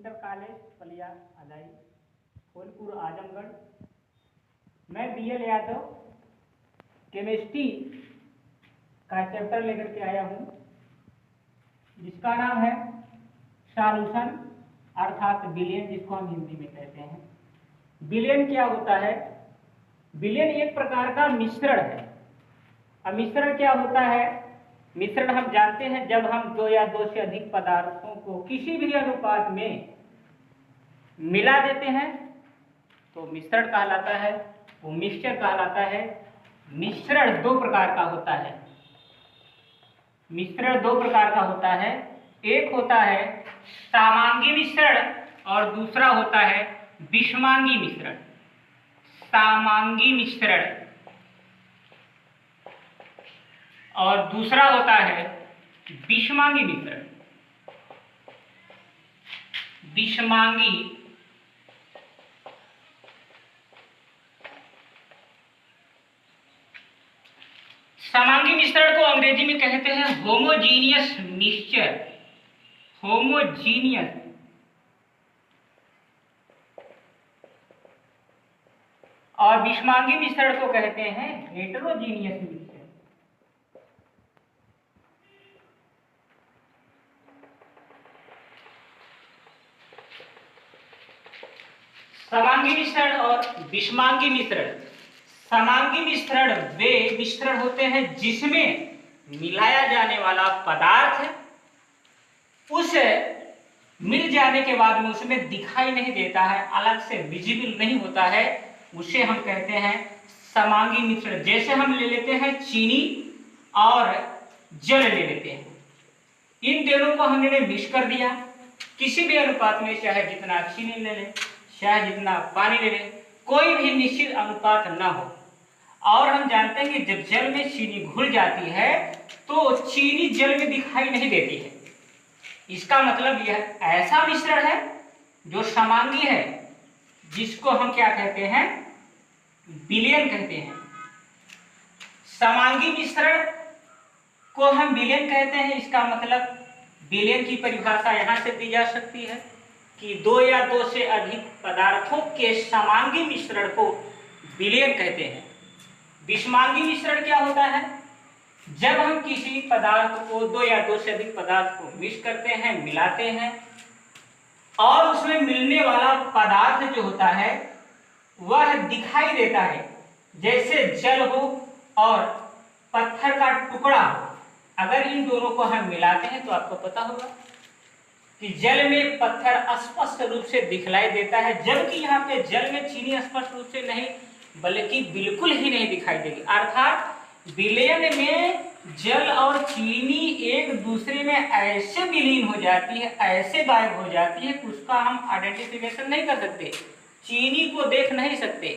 Inter college Paliya Adai Phulpur Azamgarh. मैं BL Yadav chemistry का chapter लेकर के आया हूँ जिसका नाम है सॉल्यूशन अर्थात विलयन, जिसको हम हिंदी में कहते हैं। विलयन क्या होता है? विलयन एक प्रकार का मिश्रण है। अब मिश्रण क्या होता है? मिश्रण हम जानते हैं जब हम दो या दो से अधिक पदार्थों को किसी भी अनुपात में मिला देते हैं तो मिश्रण कहलाता है, वो मिक्सचर कहलाता है। मिश्रण दो प्रकार का होता है। मिश्रण दो प्रकार का होता है, एक होता है समांगी मिश्रण और दूसरा होता है विषमांगी मिश्रण। समांगी मिश्रण और दूसरा होता है विषमांगी मिश्रण। विषमांगी समांगी मिश्रण को अंग्रेजी में कहते हैं होमोजीनियस मिक्सचर। होमोजीनियस और विषमांगी मिश्रण को कहते हैं हेटेरोजीनियस मिक्सचर। समांगी मिश्रण और विषमांगी मिश्रण। समांगी मिश्रण वे मिश्रण होते हैं जिसमें मिलाया जाने वाला पदार्थ उस मिल जाने के बाद में उसमें दिखाई नहीं देता है, अलग से विजिबल नहीं होता है, उसे हम कहते हैं समांगी मिश्रण। जैसे हम ले लेते हैं चीनी और जल ले लेते हैं, इन दोनों को हमने मिक्स कर दिया किसी भी अनुपात में, चाहे जितना चीनी ले लें चाहे जितना पानी ले लें, कोई भी निश्चित अनुपात ना हो। और हम जानते हैं कि जब जल में चीनी घुल जाती है तो चीनी जल में दिखाई नहीं देती है। इसका मतलब यह ऐसा मिश्रण है जो समांगी है, जिसको हम क्या कहते हैं? विलयन कहते हैं। समांगी मिश्रण को हम विलयन कहते हैं। इसका मतलब विलयन की परिभाषा यहां से दी जा सकती है कि दो या दो से अधिक पदार्थों के समांगी मिश्रण को विलयन कहते हैं। विषमांगी मिश्रण क्या होता है? जब हम किसी पदार्थ को, दो या दो से अधिक पदार्थ को मिक्स करते हैं, मिलाते हैं और उसमें मिलने वाला पदार्थ जो होता है वह दिखाई देता है, जैसे जल हो और पत्थर का टुकड़ा हो। अगर इन दोनों को हम मिलाते हैं तो आपको पता होगा कि जल में पत्थर स्पष्ट रूप से दिखलाई देता है, जबकि यहाँ पे जल में चीनी स्पष्ट रूप से नहीं बल्कि बिल्कुल ही नहीं दिखाई देगी। अर्थात विलयन में जल और चीनी एक दूसरे में ऐसे विलीन हो जाती है, ऐसे गायब हो जाती है कि उसका हम आइडेंटिफिकेशन नहीं कर सकते, चीनी को देख नहीं सकते।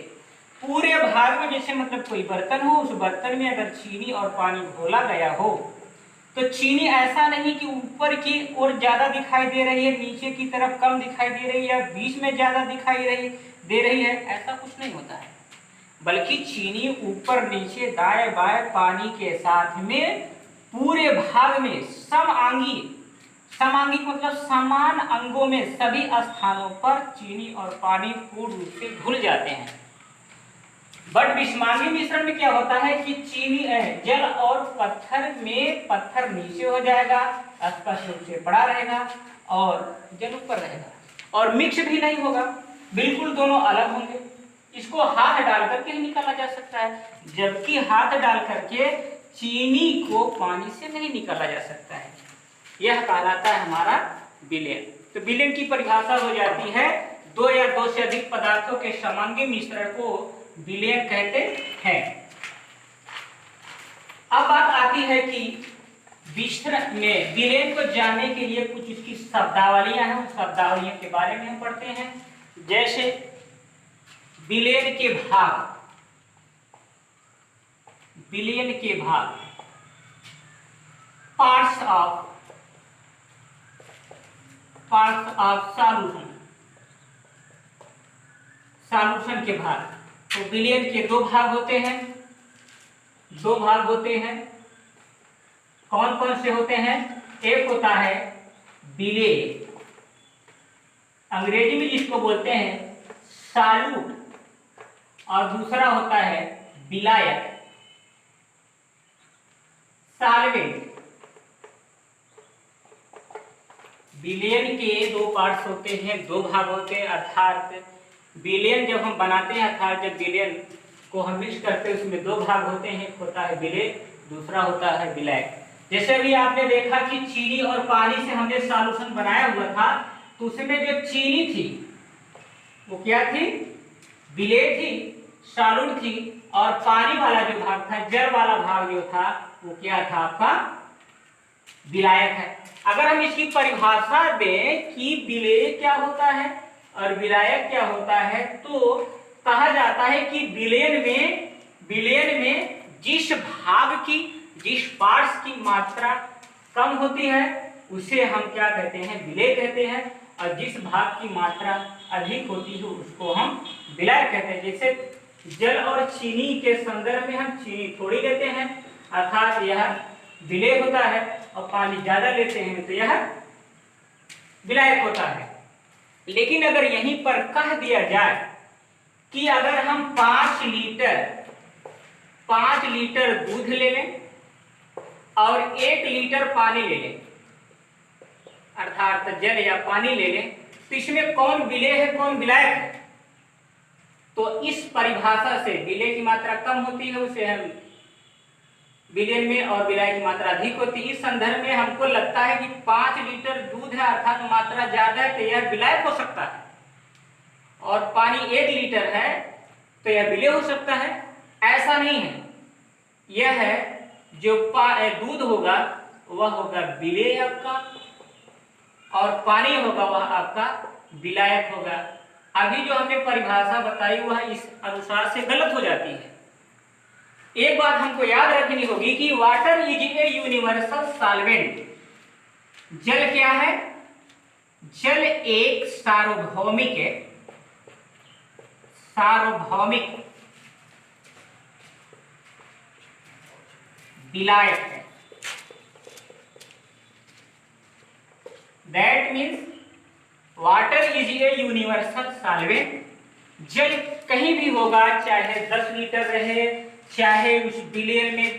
पूरे भाग में जैसे मतलब कोई बर्तन हो, उस बर्तन में अगर चीनी और पानी घोला गया हो तो चीनी ऐसा नहीं कि ऊपर की ओर ज्यादा दिखाई दे रही है, नीचे की तरफ कम दिखाई दे रही है, या बीच में ज्यादा दिखाई दे रही है, ऐसा कुछ नहीं होता है। बल्कि चीनी ऊपर नीचे दाएं बाएं पानी के साथ में पूरे भाग में समांगी मतलब समान अंगों में सभी स्थानों पर चीनी और पानी पूर्ण रूप से घुल जाते हैं। बट विषमांगी मिश्रण में क्या होता है कि चीनी जल और पत्थर में पत्थर नीचे हो जाएगा, स्पष्ट रूप से पड़ा रहेगा और जल ऊपर रहेगा और मिक्स भी नहीं होगा, बिल्कुल दोनों अलग होंगे। इसको हाथ डाल करके ही निकाला जा सकता है, जबकि हाथ डाल करके चीनी को पानी से नहीं निकाला जा सकता है। यह कहलाता है हमारा विलयन। तो विलयन की परिभाषा हो जाती है दो या दो से अधिक पदार्थों के समांगी मिश्रण को विलयन कहते हैं। अब बात आती है कि मिश्रण में विलयन को जानने के लिए कुछ इसकी शब्दावलियां हैं, उस शब्दावलियों के बारे में हम पढ़ते हैं। जैसे विलयन के भाग, विलयन के भाग, पार्ट्स ऑफ सॉल्यूशन, सॉल्यूशन के भाग। तो विलयन के दो भाग होते हैं, दो भाग होते हैं। कौन कौन से होते हैं? एक होता है विलेय अंग्रेजी में जिसको बोलते हैं सालूट, और दूसरा होता है विलायक, साल्वेंट। विलयन के दो पार्ट्स होते हैं, दो भाग होते हैं, अर्थात विलयन जब हम बनाते हैं, अर्थात जब विलयन को हम मिक्स करते हैं उसमें दो भाग होते हैं, एक होता है विलय, दूसरा होता है विलायक। जैसे अभी आपने देखा कि चीनी और पानी से हमने सॉल्यूशन बनाया हुआ था, तो उसमें जो चीनी थी वो क्या थी, विलय थी, सॉल्यूट थी, और पानी वाला जो भाग था, जल वाला भाग जो था, वो क्या था, आपका विलायक है। अगर हम इसकी परिभाषा दें कि विलय क्या होता है और विलायक क्या होता है, तो कहा जाता है कि विलयन में जिस भाग की, जिस पार्ट्स की मात्रा कम होती है उसे हम क्या कहते हैं, विलय कहते हैं, और जिस भाग की मात्रा अधिक होती है उसको हम विलायक कहते हैं। जैसे जल और चीनी के संदर्भ में हम चीनी थोड़ी लेते हैं, अर्थात यह विलय होता है, और पानी ज्यादा लेते हैं तो यह विलायक होता है। लेकिन अगर यहीं पर कह दिया जाए कि अगर हम 5 लीटर दूध ले लें और 1 लीटर पानी ले लें, अर्थात जल या पानी ले लें, तो इसमें कौन विलय है कौन विलायक है? तो इस परिभाषा से विलय की मात्रा कम होती है उसे हम विलयन में, और विलायक की मात्रा अधिक होती है। इस संदर्भ में हमको लगता है कि 5 लीटर दूध है, अर्थात मात्रा ज्यादा है, तो यह विलायक हो सकता है, और पानी 1 लीटर है तो यह विलय हो सकता है। ऐसा नहीं है, यह है जो दूध होगा वह होगा विलय आपका, और पानी होगा वह आपका विलायक होगा। अभी जो हमने परिभाषा बताई वह इस अनुसार से गलत हो जाती है। एक बात हमको याद रखनी होगी कि water is a universal solvent. जल क्या है? जल एक सार्वभौमिक विलायक है। That means water is a universal solvent. जल कहीं भी होगा, चाहे 10 लीटर रहे, चाहे उस विलयन में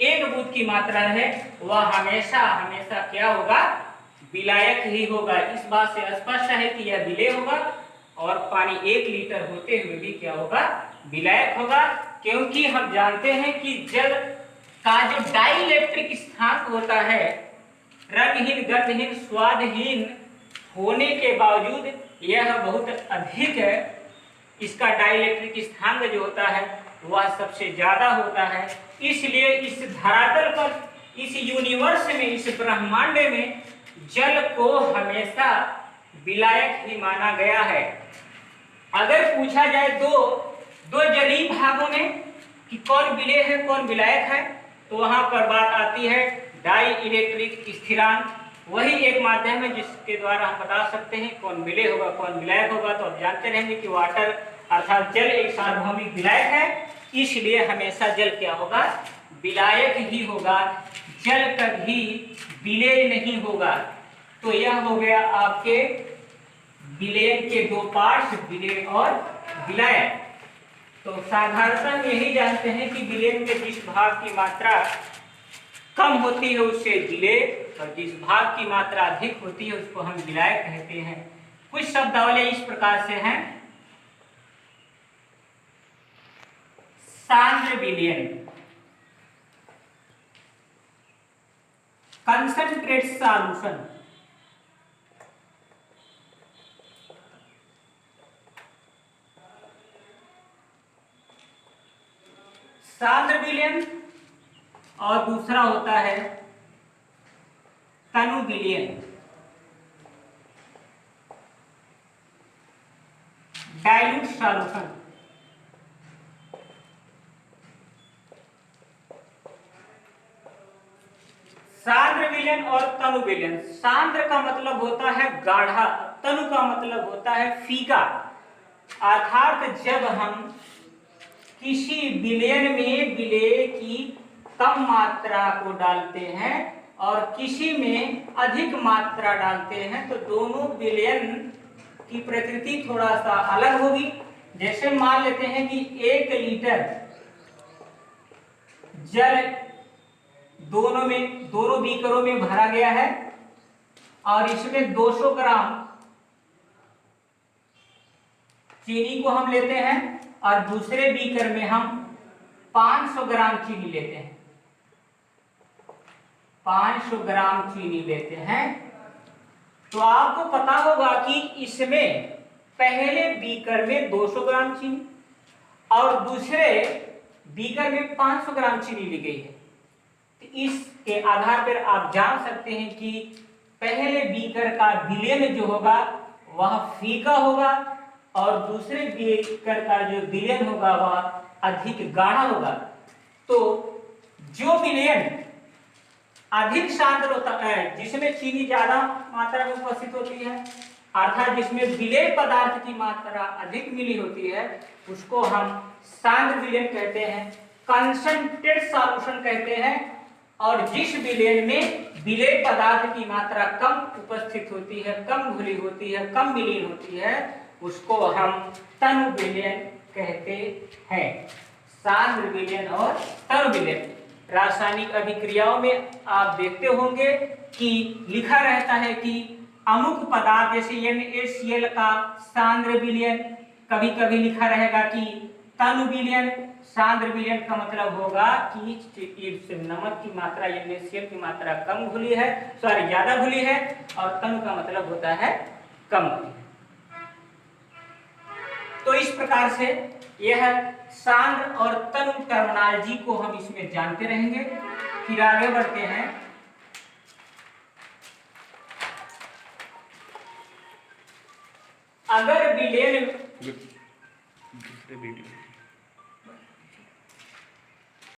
1 बूंद की मात्रा रहे, वह हमेशा हमेशा क्या होगा? विलायक ही होगा। इस बात से स्पष्ट है कि यह विलय होगा, और पानी 1 लीटर होते हुए भी क्या होगा? विलायक होगा। क्योंकि हम जानते हैं कि जल का जो डाइलेक्ट्रिक स्थान होता है, रंगहीन, गंधहीन, स्वादहीन होने के बावजूद यह बहुत अधिक है। इसका डाइलेक्ट्रिक स्थान जो होता है वह सबसे ज्यादा होता है। इसलिए इस धरातल पर, इस यूनिवर्स में, इस ब्रह्मांड में जल को हमेशा विलायक ही माना गया है। अगर पूछा जाए दो जलीय भागों में कि कौन विलय है कौन विलायक है, तो वहां पर बात आती है डाई इलेक्ट्रिक स्थिरांक। वही एक माध्यम है जिसके द्वारा हम बता सकते हैं कौन विलय होगा कौन विलायक होगा। तो आप जानते रहेंगे कि वाटर अर्थात जल एक सार्वभौमिक विलायक है, इसलिए हमेशा जल क्या होगा? विलायक ही होगा। जल कभी विलय नहीं होगा। तो यह हो गया आपके विलयन के 2 पार्ट्स, विलय और विलायक। तो साधारणतः यही जानते हैं कि विलयन में जिस भाग की मात्रा कम होती है उससे विलय, और जिस भाग की मात्रा अधिक होती है उसको हम विलायक कहते हैं। कुछ शब्दावली इस प्रकार से हैं। सांद्र विलयन, कंसंट्रेट सॉल्यूशन, सांद्र विलयन, और दूसरा होता है तनु विलयन, डाइल्यूट सॉल्यूशन। सांद्र विलयन और तनु विलयन। सांद्र का मतलब होता है गाढ़ा, तनु का मतलब होता है फीका। अर्थात जब हम किसी विलयन में विलय की कम मात्रा को डालते हैं और किसी में अधिक मात्रा डालते हैं, तो दोनों विलयन की प्रकृति थोड़ा सा अलग होगी। जैसे मान लेते हैं कि 1 लीटर जल दोनों बीकरों में भरा गया है और इसमें 200 ग्राम चीनी को हम लेते हैं और दूसरे बीकर में हम 500 ग्राम चीनी लेते हैं। 500 ग्राम चीनी लेते हैं तो आपको पता होगा कि इसमें पहले बीकर में 200 ग्राम चीनी और दूसरे बीकर में 500 ग्राम चीनी ली गई है। तो इसके आधार पर आप जान सकते हैं कि पहले बीकर का विलयन जो होगा वह फीका होगा और दूसरे बीकर का जो विलयन होगा वह अधिक गाढ़ा होगा। तो जो विलयन अधिक सांद्र होता है, जिसमें चीनी ज्यादा मात्रा में उपस्थित होती है, अर्थात जिसमें विलेय पदार्थ की मात्रा अधिक मिली होती है, उसको हम सांद्र विलयन कहते हैं, कंसंट्रेटेड सॉल्यूशन कहते हैं। और जिस विलयन में विलेय पदार्थ की मात्रा कम उपस्थित होती है, कम घुली होती है, कम विलीन होती है, उसको हम तनु विलयन कहते हैं। सांद्र विलयन और तनु विलयन रासायनिक अभिक्रियाओं में आप देखते होंगे कि लिखा रहता है कि अमुक पदार्थ जैसे NaCl का सांद्र विलयन, कभी कभी लिखा रहेगा कि तनु विलयन। सांद्र विलयन का मतलब होगा कि नमक की मात्रा NaCl की मात्रा कम घुली है, सॉरी ज्यादा घुली है, और तनु का मतलब होता है कम घुली है। तो इस प्रकार से यह सांद्र और तनु टर्मिनोलॉजी को हम इसमें जानते रहेंगे। फिर आगे बढ़ते हैं। अगर विलयन